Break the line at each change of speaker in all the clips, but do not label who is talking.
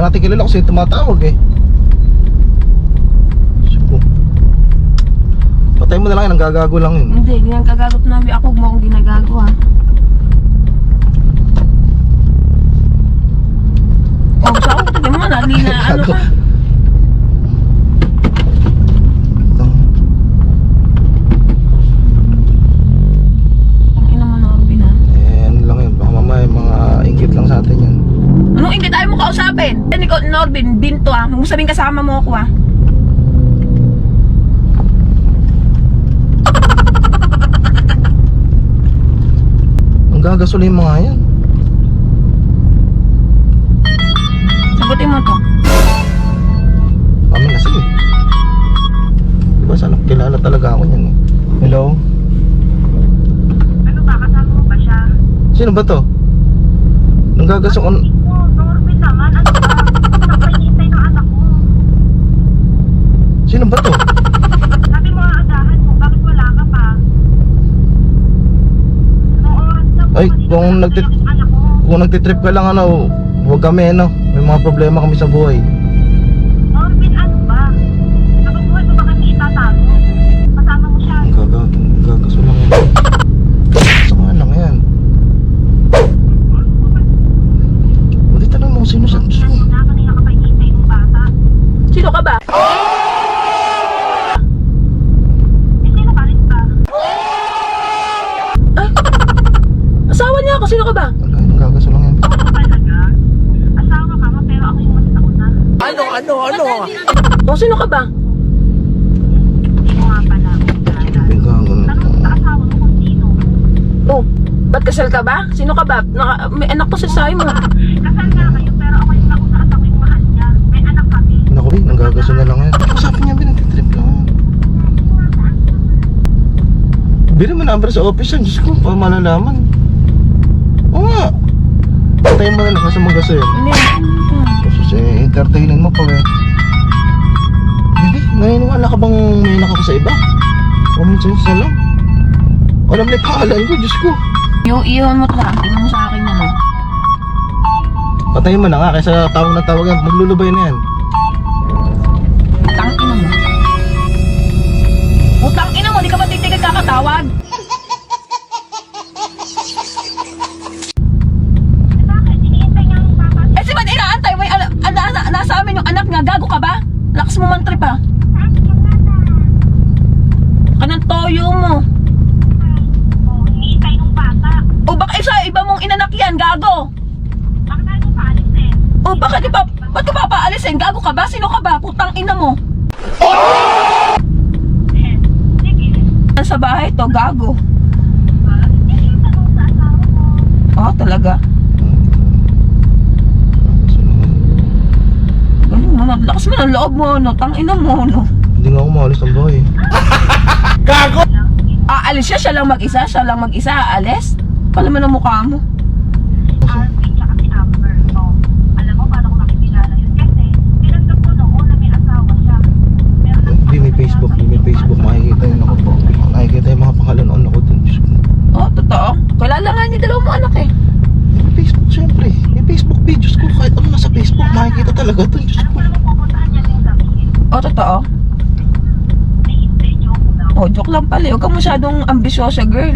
natin kilala kasi tumatawag eh. So, patay mo na lang yan, ang gagago lang yun.
Hindi, ganyan kagagot namin ako, mo akong ginagago ha. Oh, saan ko tignan mo na, di na ano ka. Ang ina mo Norbin ha.
Eh, ano lang yun, baka mamaya mga inggit lang sa atin yan.
Anong ingit ayaw mo kausapin? Yan ikaw, Norbin, binto ha. Huwag mo sabing kasama mo ako ha.
Ang gagasolin mga yan.
Sagutin mo to.
Kami na sige. Diba sana kilala talaga ako yan eh. Hello?
Ano ba? Kasama mo ba siya?
Sino ba to? Ang gagasok
Oh, Norbin naman. Ano ba? Napahintay ng anak ko.
Sino ba to?
Sabi mo aagahan mo. Bakit wala ka pa? Anong oras na po?
Ay,
Kanina
kung
pa
nagtit-
yung anak ko.
Kung nagtitrip ka lang ano, huwag kami ano. May mga problema kami sa buhay.
Norbin, ano ba? Sa buhay mo ba kami itatago? Kasama mo siya.
Ang gagaso lang yan. Saan lang yan? Hindi tanong mo kung sino siya. Diyos ko.
Na kanina ka pa hinihintay ng bata.
Sino ka ba?
Eh, sino ka rin ba?
Ay, asawa niya ako, sino ka ba?
Wala yun, ang gagaso lang yan.
Ako talaga. Asawa ka mo, pero ako yung mas nauna.
O, sino ka ba?
Hindi mo nga pala.
Ang gago na
Tanong mo sa asawa mo kung sino.
Oh, ba't kasal ka ba? Sino ka ba? May anak to sa sayo mo.
Kasal nga kayo, pero ako yung nauna at ako yung mahal niya. May anak kami.
Naku, ang gagaso na lang yan. Usapin niya, binagtitrip lang. Bili mo number sa office yan, Diyos ko, para malalaman. Oo nga. Patayin mo na lang kasi magaso yun.
Hindi.
Kasi entertainin mo pa eh. Hindi, naniniwala ka bang may anak ako sa iba? Common sense na lang. Alam na yung pangalan ko, Diyos ko.
Iwan mo to ha. Tingnan mo sa akin yan ha.
Patayin mo na nga, kaysa tawag na tawag yan, maglulubay na yan.
Tangina mo. Utang ina mo, di ka ba titigil kakatawag?
Eh, bakit? Hinihintay niya ang papa.
Eh, si ba't inaantay? May nasa amin yung anak niya. Gago ka ba? Lakas mo man trip ha. Kanang toyo mo.
Oh, hinihintay ng bata.
O baka isa, iba mong inanak yan. Gago.
Bakit tayo mo paalisin?
O bakit di pa, ba't ka papaalisin? Gago ka ba? Sino ka ba? Putang ina mo.
Sige.
Sa bahay to, gago.
Hindi yung tanong sa asawa mo.
Oh, talaga. Ganun mo, lakas mo ng loob mo, no? Tangina mo, no?
Hindi nga ako maalis ng bahay.
Aalis siya, siya lang mag-isa, aalis? Pala mo ng mukha mo.
Alvin tsaka si Amber. So, alam mo paano ko makikilala yun? Kasi, tinanggap ko noon na may asawa siya. Pero
Hindi, may Facebook, makikita yun ako po. Nakikita yung mga pangalan ako dun, Diyos ko.
Oh, totoo. Kilala nga niya dalawang mo anak eh.
May Facebook, syempre. May Facebook videos ko. Kahit ano nasa Facebook, makikita talaga dun, Diyos
alam
ko.
mo naman pupuntahan niya yung gabi.
Oh, totoo.
Hindi, joke lang.
Oh, joke lang pala. Huwag ka masyadong ambisyosa, girl.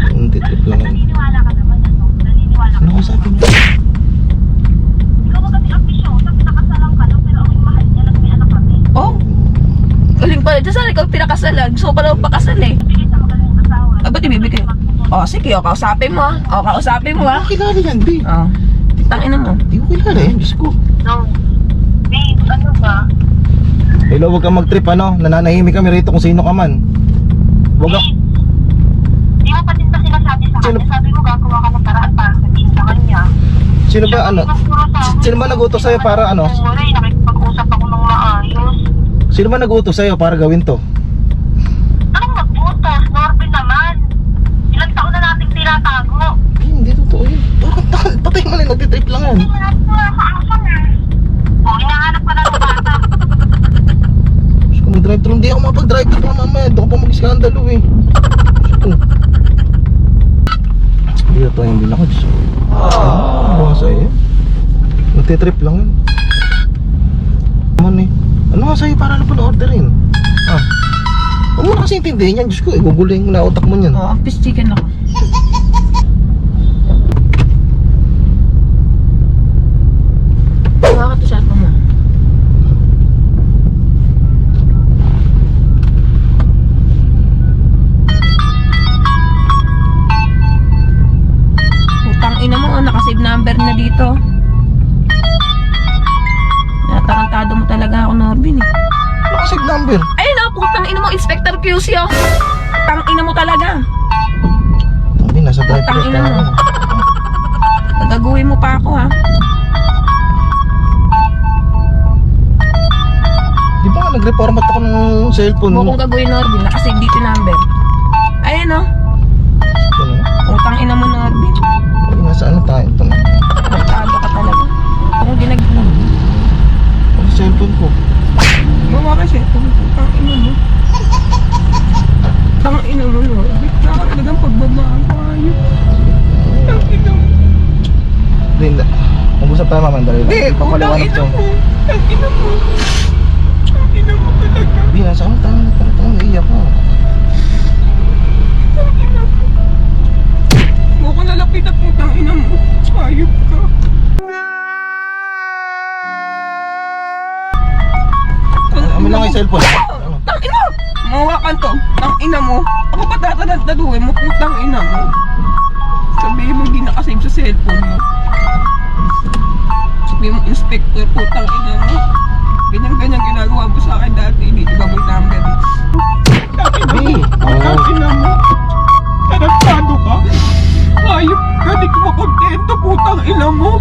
Ang titrip lang yan.
Naniniwala ka naman, ano? Naniniwala ka.
Ano ko sabi mo?
Ikaw ba kasi ambisyosa, pinakasalang ka lang, pero ako yung mahal niya, may anak kami.
Oh, galing pala. Diyan sana ikaw pinakasalan. Gusto ko pala magpakasal eh.
Bigay sa magaling asawa.
Ah, ba't ibibigay? Oh, sige. Oh, kausapin mo ah. Oh, kausapin mo ah.
Hindi ko kilala yan, babe.
Oh. Tangina mo.
Hindi ko kilala yan, Diyos ko.
No. Babe, ano ba?
Hello, huwag kang mag-trip ano. Nananahimik kami rito kung sino ka man. Huwag ka...
Di mo pa din ba sinasabi sa
Sino?
kanya? Sabi mo gagawa ka ng paraan para sabihin sa kanya.
Sino ba ano? Sino ba nag-utos sa'yo para ano?
Wala, nakikipag-usap ako ng maayos.
Sino ba nag-utos sa'yo para gawin to?
Anong mag-utos? Norbin naman. Ilang taon na nating tinatago.
Eh, hindi totoo yun. Bakit patay mo na yun, nagtitrip lang yan.
Hindi mo na ito sa action eh. O, hinahanap ka na ng bata.
Diyos ko, mag-drive-thru. Hindi ako mapag-drive-thru pa mamaya. Doon ko pa mag-iskandalo eh. Diyos ko. Hindi na to, hindi na ako. Diyos ko. Ano ba sa'yo? Nagtitrip lang yun. Naman eh. Ano nga sa'yo para na pa na-orderin? Ah. Huwag mo na kasi intindihin yan. Diyos ko, igugulay mo na utak mo yan.
Oo, fish chicken ako. Hawa ka to sa mo. Putang ina mo, nakasave number na dito. Natarantado mo talaga ako, Norbin eh.
Nakasave number.
Ayun na, putang ina mo, Inspector QC oh. Putang ina mo talaga.
Hindi, nasa drive
Putang
thru
ina
ka
mo.
na.
Gagaguhin mo pa ako ha.
Di ba nga nag-reformat ako ng cellphone
Huwag
mo?
kong gagawin, Norbin. Nakasave dito number. Ayun oh.
Ano?
Putang ina mo, Norbin.
Ay, nasa ano tayo? Ito na.
Tarantado ka talaga. Ano ginagawa mo?
Ang cellphone ko.
Bawa kasi, putang ina mo. Tang ina mo, Norbin. Nakakalagang pagbabago ayun. Tang ina mo.
Linda, mag-usap tayo mamaya. Dali lang.
Hindi, putang
Papaliwanag
ina
ko.
mo. Tang ina mo. Tang ina mo talaga.
Hindi, nasa ano tayo? Parang tayo naiiyak ko.
Tang ina mo. Huwag ko nalapit at putang ina mo. Ayop ka.
Amin lang yung cellphone. Ano?
Tang ina! Mawakan to. Tang ina mo. Ako pa tatandaduhin mo, putang ina mo. Sabihin mo hindi nakasave sa cellphone mo. Sabihin mo, Inspector, putang ina mo. Ganyan-ganyan ginagawa mo sa akin dati. Hindi iba mo yung number.
Hey!
Putang ina mo. Tarantado ka. Ayop ka, di ko makontento, putang ina mo.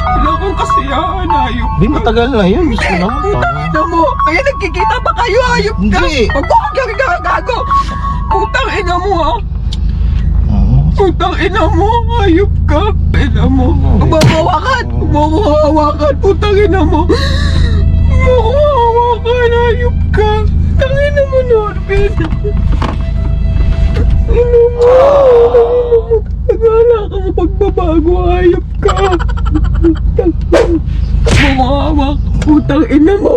Wala kang kasiyahan, ayop.
Di, matagal na yun. Diyos ko naman.
Putang ina mo! Kaya nagkikita pa kayo, ayop ka!
Hindi.
Huwag mo kang gago! Putang ina mo, ha?
Oo.
Putang ina mo, ayop ka! Ina mo, magmawawakan! Magmawawakan, putang ina mo! Magmawawakan, ayop ka! Putang ina mo, Norbin! Ina mo! Nagala ka mo pagbabago, ayop ka! Mamawa, putang ina mo.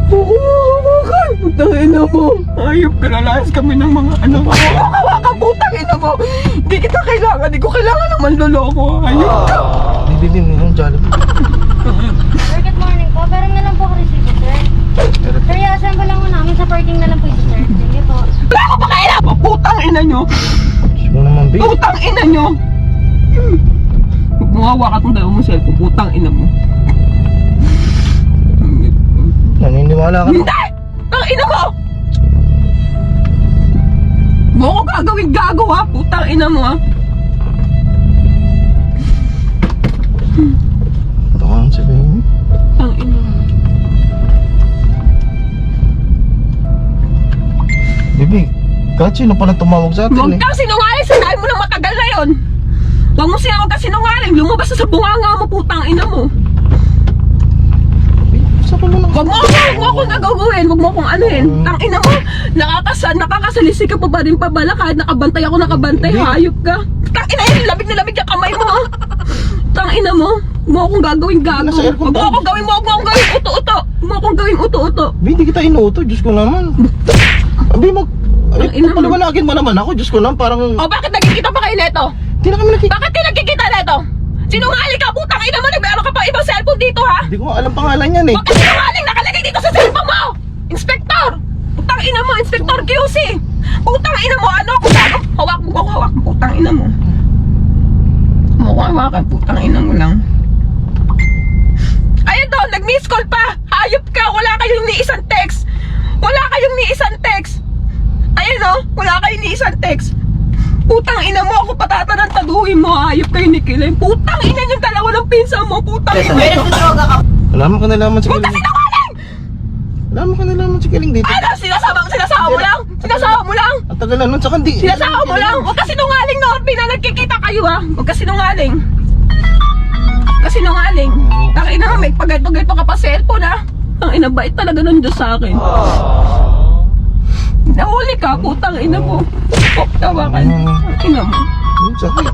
Mamawa, putang ina mo. Ayop ka, lalayas kami ng mga anak mo. Mamawa ka, putang ina mo. Di kita kailangan, di ko kailangan ng manloloko. Ayop ka.
Bibili mo yung Jollibee.
Sir, good morning po. Pero na lang po ako resibo, sir.
Pero,
Sir, iasan ko lang mo namin sa parking na lang po ito, sir. Sige po.
Wala ko pa kailangan, putang ina nyo.
Diyos mo naman, babe.
Putang ina nyo. Mawawa ka itong dalawang cellphone, putang ina mo.
Naniniwala ka na.
Hindi! Ang ina mo! Mo ko gagawin gago ha, putang ina mo ha.
Ito ka ang sabihin.
Ang ina mo.
Bibi, kahit sino pa lang tumawag sa atin
Huwag
eh.
kang sinungaling, sinabi mo lang matagal na yun. Huwag mo sinawag ka sinungaling, lumabas na sa bunganga mo, putang ina mo.
Saan ka mo lang?
Huwag mo akong gagawin, huwag mo akong anuhin. Tang ina mo, nakakasalisi ka pa ba rin pabala kahit nakabantay ako, nakabantay,
Hindi.
hayop ka. Tang ina yun, labig na labig yung kamay mo ha. Tang ina mo, huwag mo akong gagawin gago.
Nasa aircon
Huwag mo
tayo.
akong gawin, huwag mo akong gawin uto-uto. Huwag mo akong gawin uto-uto.
Bi, hindi kita inuuto. Diyos ko naman. Abi,
Ang ina mo.
paliwanagin mo naman ako. Diyos ko naman, parang...
O bakit nagkikita pa kayo neto?
Hindi na kami nakikita.
Bakit di nagkikita neto? Sinungaling ka, putang ina mo, nagmeron ka pa ibang cellphone dito ha?
Hindi ko nga alam pangalan yan eh.
Huwag ka sinungaling, nakalagay dito sa cellphone mo! Inspector! Putang ina mo, Inspector QC! Putang ina mo, ano ako gago? Hawak mo, putang ina mo. Hawakan, putang ina mo lang. Ayun doon, nag-miss call pa! Hayop ka, wala kayong ni isang text! Wala kayong ni isang text! Ayun o, wala kayong ni isang text! Putang ina mo, ako patatarantaduhin mo, hayop kayo ni Kilim. Putang ina yung dalawa ng pinsa mo, putang ina mo.
Alam mo ka nalaman si
Huwag ka
Kiling.
sinungaling!
Alam mo ka nalaman si Kiling dito.
Ano, sinasama mo lang? Sinasama mo lang?
Ang tagal na nun, saka hindi.
Sinasama mo lang? Huwag ka sinungaling, Norby, na nagkikita kayo ha. Huwag ka sinungaling. Huwag ka sinungaling. Takina nga, may pagay-pagay pa ka pa cellphone ha. Ang inabait talaga ng Diyos sa akin. Nahuli ka, putang ina mo. Tawakan. Ang ina mo.
Yun, sakit.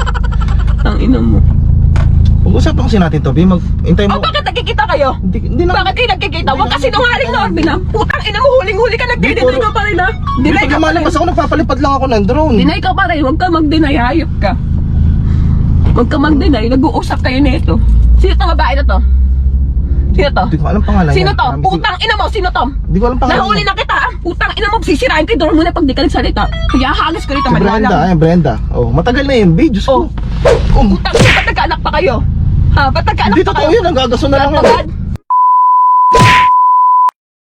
Ang ina mo.
Pag-usapan kasi natin to, B. Hintay mo.
O bakit nagkikita kayo?
Hindi na.
Bakit kayo nagkikita? Huwag kasi sinungaling, Norbin ha. Putang ina mo, huling-huli ka, nagdi-deny ka pa rin ha. Deny
Pag
ka pa rin.
lumalabas ako, nagpapalipad lang ako ng drone.
Deny ka pa rin, huwag ka mag-deny, hayop ka. Huwag ka mag-deny, nag-uusap kayo nito. Sino tong babae na to? Sino to?
Hindi ko alam pangalan
Sino
niya.
to?
Promise,
Putang ina mo, sino to?
Hindi ko alam pangalan
Nahuli
niya.
na kita ha. Putang ina mo, sisirain ko yung door muna pag di ka nagsalita. Kaya hagis ko rito,
Si Brenda,
maniwala.
ay Brenda. Oh, matagal na yun, B. Diyos ko.
Putang ina, ba't nagkaanak pa kayo? Ha, ba't nagkaanak
Hindi
pa
totoo
kayo?
yun, nagagaso na lang yun.
Sertogad?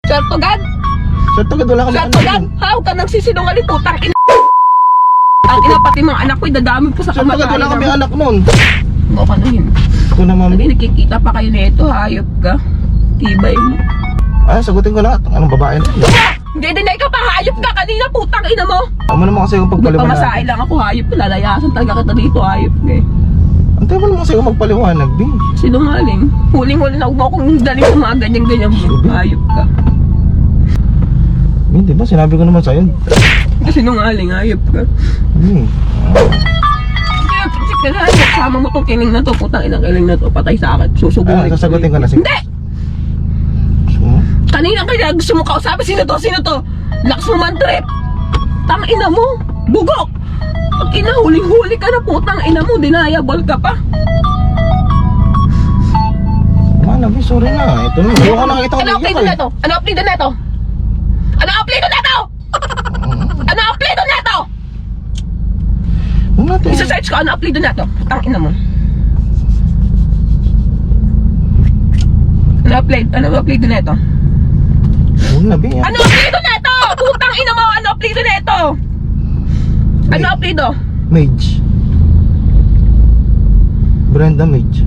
Sertogad?
Sir, tagad, wala kami
Sertogad? Ha, huwag ka nagsisinungaling, putang ina. Ang ina, pati mga anak ko, idadami ko sa
Sir, tagad, wala kami anak nun.
Huwag ka na yun.
Ito na, ma'am.
Sabi, nakikita pa kayo nito, hayop ka. Tibay mo.
Ay, sagutin ko na. Anong babae na yun?
Hindi, deny ka pa, hayop ka kanina, putang ina mo.
Ano naman kasi yung pagpaliwanag?
Magpamasahe lang ako, hayop ka. Lalayasan talaga kita dito, hayop ka eh.
Antay mo naman kasi yung magpaliwanag, B.
Sinungaling. Huling-huli na huwag mo akong daling sa mga ganyan-ganyan mo. Hayop ka.
Hindi ba? Sinabi ko naman sa'yo.
Sinungaling, hayop ka.
Hindi.
Kaya, sige, kasama mo tong kiling na to, putang inang kiling na to, patay sa akin. Susubuhin.
Ah, sasagutin ko na. Sige.
Hindi!
So,
Kanina kaya gusto mo kausapin, sino to? Sino to? Lakas mo man trip. Tang ina mo. Bugok. Pag ina, huling-huli ka na, putang ina mo, deniable ka pa.
Mana, B, sorry na. Ito na. Ayaw ko nakita ko
Ano upload na to? Ano upload na to? Ano upload na to? Ano upload na to?
Huwag natin.
Isa-search ko, ano upload na to? Putang ina mo. Ano upload na to?
Huwag na, B.
Ano upload na to? Putang ina mo, ano upload na to? Ano upload to?
Mage. Brenda Mage.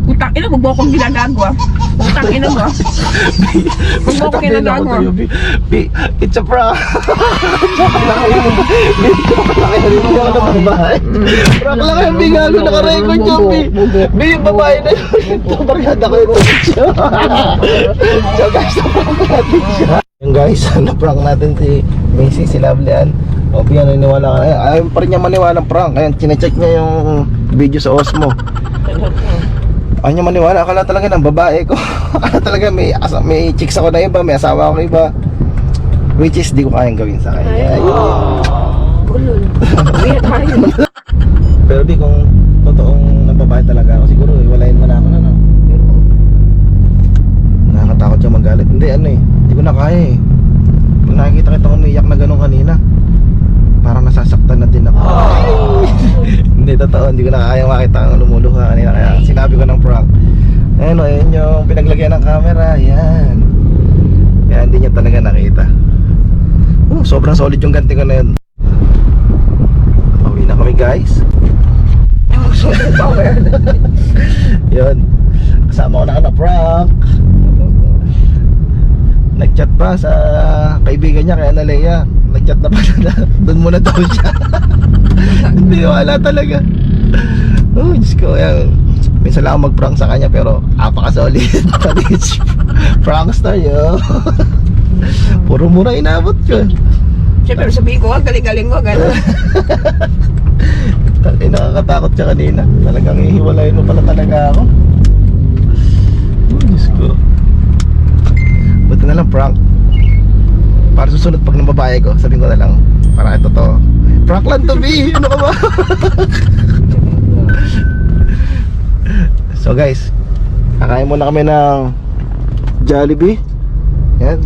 Putang ina, huwag mo akong ginagagawa. Putang ina mo. Huwag mo akong ginagagawa.
B, it's a prank. Prank lang yung bigago, naka-record yung B. B, yung babae na yun. Ito, barkada ko yun. So guys, na-prank natin siya. Yung guys, na-prank natin si Macy, si Lovely Ann. O, B, naniniwala ka na. Ayaw pa rin niya maniwala ng prank. Kaya chinecheck niya yung video sa Osmo. Ayaw niya maniwala. Akala talaga ng babae ko. Akala talaga may chicks ako na iba, may asawa ako na iba. Which is, di ko kayang gawin sa kanya.
Bulol. Bihit tayo.
Pero di kung totoong nababae talaga ako, siguro iwalayin mo na ako na, no? Nakakatakot siya magalit. Hindi, ano eh, hindi ko na kaya eh. Kung nakikita kita umiyak na gano'n kanina, parang nasasaktan na din ako. Hindi, totoo, hindi ko na kaya makita ang lumuluha kanina. Kaya sinabi ko ng prank. Ayun o, yun yung pinaglagyan ng camera. Yan. Kaya hindi niya talaga nakita. Sobrang solid yung ganti ko na yun. Pauwi na kami, guys.
Power.
Yun. Kasama ko na prank. Nag-chat pa sa kaibigan niya, kaya na Leia. Nag-chat na pala na doon muna daw siya. Hindi wala talaga. Oh, Diyos ko. Yan. Minsan lang ako mag-prank sa kanya, pero apaka-solid. Prankster yo. Puro mura inabot ko.
Siyempre, sabihin ko, galing-galing mo, gano'n.
Nakakatakot siya kanina. Talagang ihiwalayin mo pala talaga ako. Oh, Diyos ko. Buti na lang prank. Para susunod pag ng babae ko, sabihin ko na lang, para ito to. Prank lang to, B. Ano ka ba? So guys, kakain muna kami ng Jollibee. Yan.